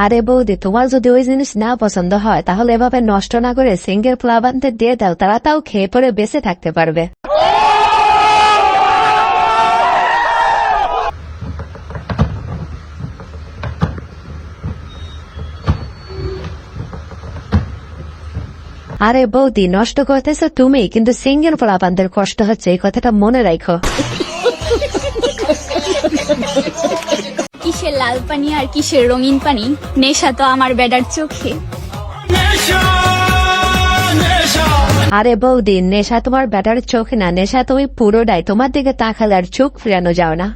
আরে বৌদি, তোমার যদি ওই জিনিস না পছন্দ হয় তাহলে এভাবে নষ্ট না করে সিঙ্গেল প্লাবানদের দিয়ে দাও, তারা তাও খেয়ে পরে বেঁচে থাকতে পারবে। আরে বৌদি, নষ্ট করতেছো তুমি, কিন্তু সিঙ্গেল প্লাবানদের কষ্ট হচ্ছে, এই কথাটা মনে রাখো। কিসের লাল পানি আর কিসের রঙিন পানি, নেশা তো আমার বেডার চোখে। আরে বৌদি, নেশা তোমার ব্যাটার চোখে না, নেশা তুমি পুরোটাই, তোমার দিকে তাকালে আর চোখ ফিরানো যাও না।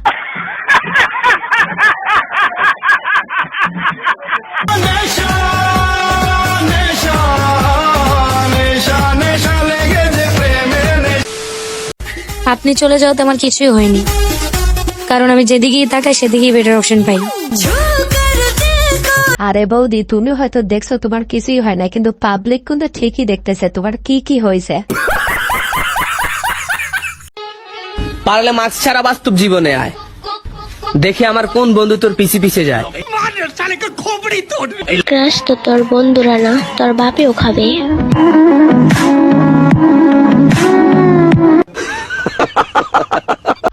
আপনি চলে যাওয়াতে আমার কিছুই হয়নি, কারণ আমি যেদিকেই তাকাই সেদিকেই বেটার অপশন পাই। আরে বৌদি, তুমি হয়তো দেখছো তোমার কিছুই হয় না, কিন্তু পাবলিক কিন্তু ঠিকই দেখতেছে তোমার কি কি হয়েছে। পারলে মাস্ক ছাড়া বাস্তব জীবনে আয়, দেখে আমার কোন বন্ধু তোর পিছে পিছে যায়। ক্রাশ তো তোর বন্ধুরা না, তোর বাপেও খাবে।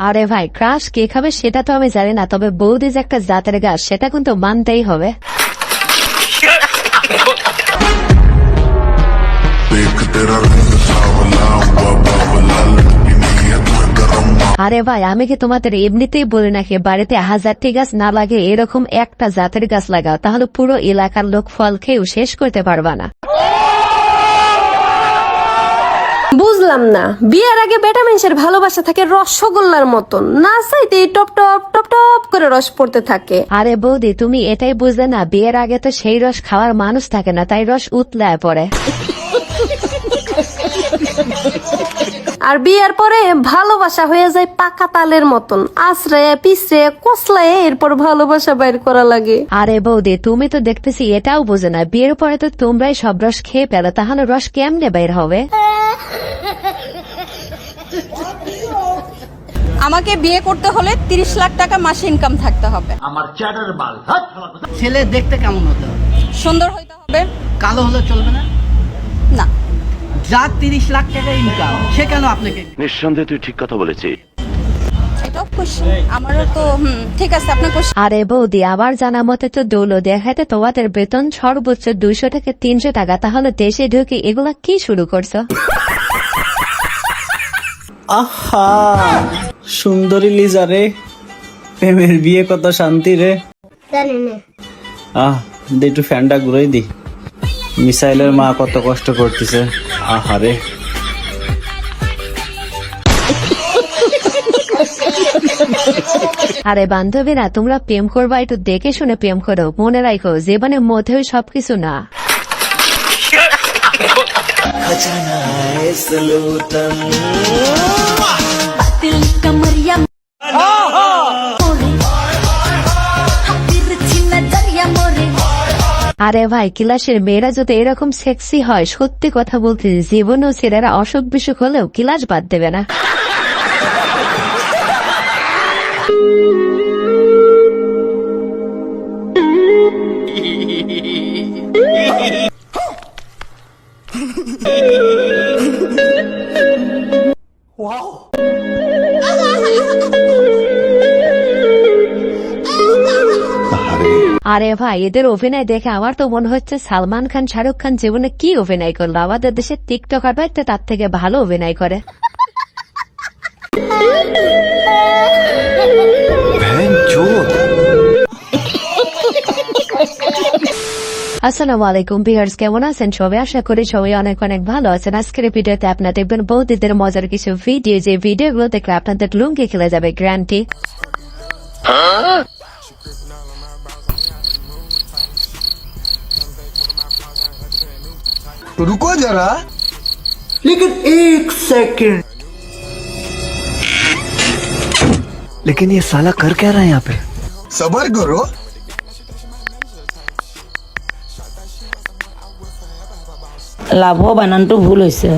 আরে ভাই, ক্রাশ কে খাবে সেটা তো আমি জানি না, তবে বৌদি যে একটা জাতের গাছ সেটা কিন্তু মানতেই হবে। আরে ভাই, আমি কি তোমাদের এমনিতেই বলি নাকি বাড়িতে 1000টি গাছ না লাগে এরকম একটা জাতের গাছ লাগাও, তাহলে পুরো এলাকার লোক ফল খেয়েও শেষ করতে পারবা না। বুঝলাম না, বিয়ের আগে বেটা মানুষের ভালোবাসা থাকে রসগোল্লার মতন, না চাইতে টপ টপ টপ টপ করে রস পড়তে থাকে। আরে বৌদি, তুমি এটাই বুঝলে না, বিয়ের আগে তো সেই রস খাওয়ার মানুষ থাকে না, তাই রস উতলায় পড়ে। আর বিয়ের পরে ভালোবাসা হয়ে যায় পাকা তালের মতন, আশ্রয়ে পিছড়ে কসলায় এরপর ভালোবাসা বাইর করা লাগে। আরে বৌদি, তুমি তো দেখতেছি এটাও বোঝো না, বিয়ের পরে তো তোমরাই সব রস খেয়ে পেলো, তাহলে রস কেমনে বের হবে? আমাকে বিয়ে করতে হলে 30 লাখ টাকা মাসে ইনকাম থাকতে হবে। আমার চ্যাটার বাল। ছেলে দেখতে কেমন হতে হবে? সুন্দর হইতে হবে। কালো হলে চলবে না? না। যার 30 লাখ টাকা ইনকাম সে কেন আপনাকে? নিঃসন্দেহে তুই ঠিক কথা বলেছিস। এটাও খুশি, আমারও তো ঠিক আছে, আপনার খুশি। আরে বৌদি, আমার জানা মতে তো দৌলো দেখাতে তোমাদের বেতন সর্বোচ্চ 200 থেকে 300 টাকা, তাহলে দেশে ঢুকে এগুলা কি শুরু করছো? আহা, সুন্দরী লিজা রে, প্রেমের বিয়ে কত শান্তি রে। দে একটু ফ্যানটা ঘুরাই দি, মিসাইলের মা কত কষ্ট করতেছে। আহারে, আরে বান্ধবীরা, তোমরা প্রেম করবা একটু দেখে শুনে প্রেম করো, মনে রাখো জীবনের মধ্যেও সবকিছু না। আরে ভাই, ক্লাসের মেয়েরা যদি এরকম সেক্সি হয়, সত্যি কথা বলতে জীবনেও ছেলেরা অসুখ বিসুখ হলেও ক্লাস বাদ দেবে না। আরে ভাই, এদের অভিনয় দেখে আমার তো মনে হচ্ছে সালমান খান শাহরুখ খান জীবনে কি অভিনয় করলো, আমাদের দেশের টিকটকার ভাই তো তার থেকে ভালো অভিনয় করে। আসসালামু আলাইকুম ভিউয়ার্স, কেমন আছেন সবাই? আশা করি সবাই অনেক অনেক ভালো আছেন। আজকের ভিডিওতে আপনারা দেখবেন বৌদিদের মজার কিছু ভিডিও, যে ভিডিওগুলো দেখলে আপনাদের লুঙ্গি খেলে যাবে গ্যারান্টি। रुको जरा, लेकिन 1 सेकंड, लेकिन ये साला कर क्या रहा है यहाँ पे? सबर करो। লাভ বানানটো ভুল হয়েছে।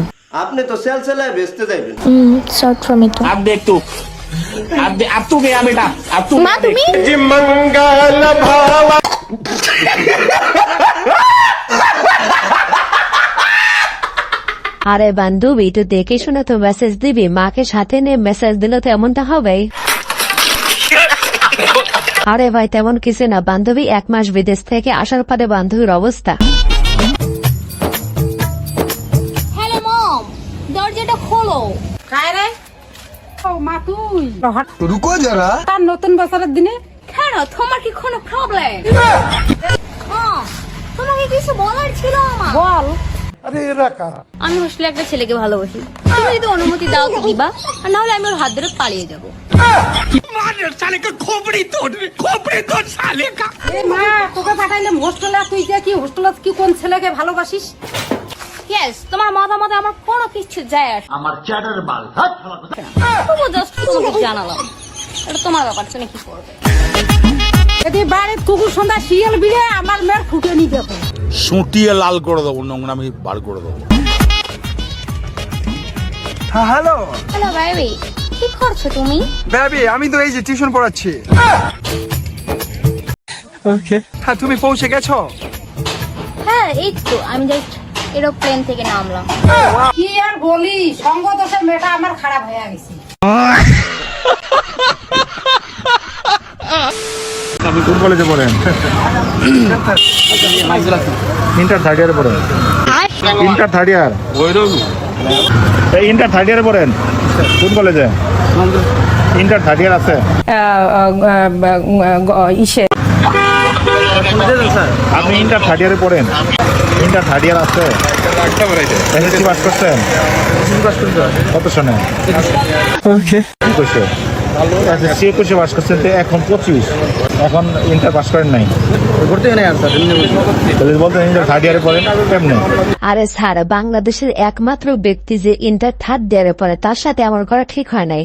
আপনি তো সেল সেলায় বেচতে যাইবেন। শর্ট ফর্ম এটা। আর দেখ তো अब तू गया बेटा, अब तू মা তুমি আরে বান্ধবী তুই দেখে শুনে তো মেসেজ দিবি, মাকে সাথে নিয়ে মেসেজ দিলে তো এমনটা হবে। আরে ভাই তেমন কিছু না বান্ধবী, 1 মাস বিদেশ থেকে আসার পরে বান্ধবীর অবস্থা। হ্যালো মম, দরজাটা খোলো। কায় রে ও মা তুই रुको जरा তার নতুন বছরের দিনে কেন, তোমার কি কোনো প্রবলেম? তোমাকে কিছু বলার ছিল আমার। বল আমি হোস্টেলে একটা ছেলেকে ভালোবাসি, তুমি যদি অনুমতি দাও তো দিবা, আর নাহলে আমি ওর হাত ধরে পালিয়ে যাবো। এ মা তোকে পাঠাইলাম হোস্টেলে, তুই যে কি হোস্টেলে কি কোন ছেলেকে ভালোবাসিস? ইয়েস, তোমার মতামতে আমার কোনো কিছু যায় আসে না। আমার চ্যাটার বাল তবু জাস্ট তোমাকে জানালাম, এটা তোমার ব্যাপার, তুমি কি করবে। যদি বাড়ির কুকুর সন্ধ্যা শিয়াল বিড়ে আমার মেয়ের ফুটে নি দেখো, সুটিয়ে লাল করে দেবো, নোংরামি বার করে দেবো। হ্যাঁ হ্যালো হ্যালো বেবি, কি করছো তুমি? বেবি, আমি তো এই যে টিউশন পড়াচ্ছি। ওকে, হ্যাঁ তুমি পৌঁছে গেছো? হ্যাঁ এই তো, আমি জাস্ট এরোপ্লেন থেকে নামলাম। কি আর বলি, সঙ্গ দোষের মেয়েটা আমার খারাপ হয়ে গেছে। আপনি কোন কলেজে পড়েন? ইন্টার থার্ড ইয়ারে পড়েন? Inter third year? Inter third ইয়ারে পড়েন কোন কলেজে? ইন্টার থার্ড ইয়ার আছে? আপনি ইন্টার থার্ড ইয়ারে পড়েন? ইন্টার থার্ড ইয়ার আছে? এসএসসি পাস করছেন? কত সনে? ওকে, এসএসসি 21 পাস করছেন, তো এখন 25, এখন ইন্টার পাস করেন নাই বলতে ইন্টার থার্ড ইয়ারে পড়েন কেমনে? আরে স্যার, বাংলাদেশের একমাত্র ব্যক্তি যে ইন্টার 3rd ইয়ারে পড়ে, তার সাথে আমার করা ঠিক হয় নাই।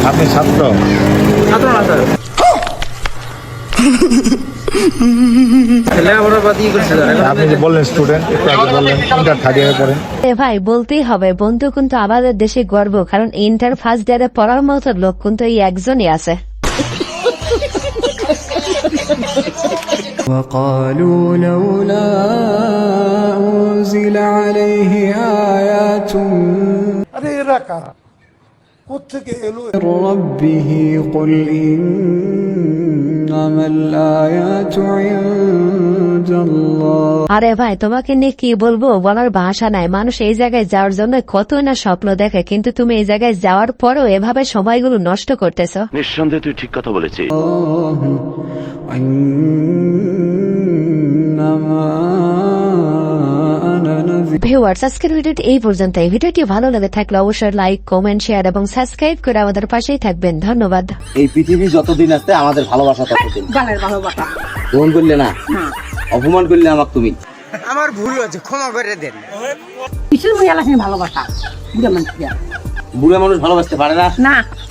আপনি ছাত্র? আপনি যে বললেন স্টুডেন্ট, একটু আগে বললেন ইন্টার থার্ড ইয়ারে পড়েন। এ ভাই বলতেই হবে, বন্ধু কিন্তু আমাদের দেশে গর্ব, কারণ ইন্টার 1st ইয়ারে পড়ার মতো লোক কিন্তু এই একজনই আছে। وقالوا لولا أنزل عليه آيات من ربه قل إنما الآيات عند الله। আরে ভাই তোমাকে নিয়ে কি বলবো, বলার ভাষা নাই। মানুষ এই জায়গায় যাওয়ার জন্য কত না স্বপ্ন দেখে, কিন্তু তুমি এই জায়গায় যাওয়ার পরও এভাবে সময়গুলো নষ্ট করতেছো। নিঃসন্দেহে তুই ঠিক কথা বলেছিস। ভিউয়ার্স, আজকের ভিডিওটি এই পর্যন্ত। এই ভিডিওটি ভালো লাগে থাকলে অবশ্যই লাইক, কমেন্ট, শেয়ার এবং সাবস্ক্রাইব করে আমাদের পাশেই থাকবেন। ধন্যবাদ। এই পৃথিবী যতদিন আছে আমাদের ভালোবাসা ততদিন। গালের ভালোবাসা ফোন করলে না, অপমান করলে আমাকে তুমি। আমার ভুল হয়েছে, ক্ষমা করে দেন। কিসের ভালোবাসা? বুড়া মানুষ বুড়া মানুষ ভালোবাসতে পারে না। না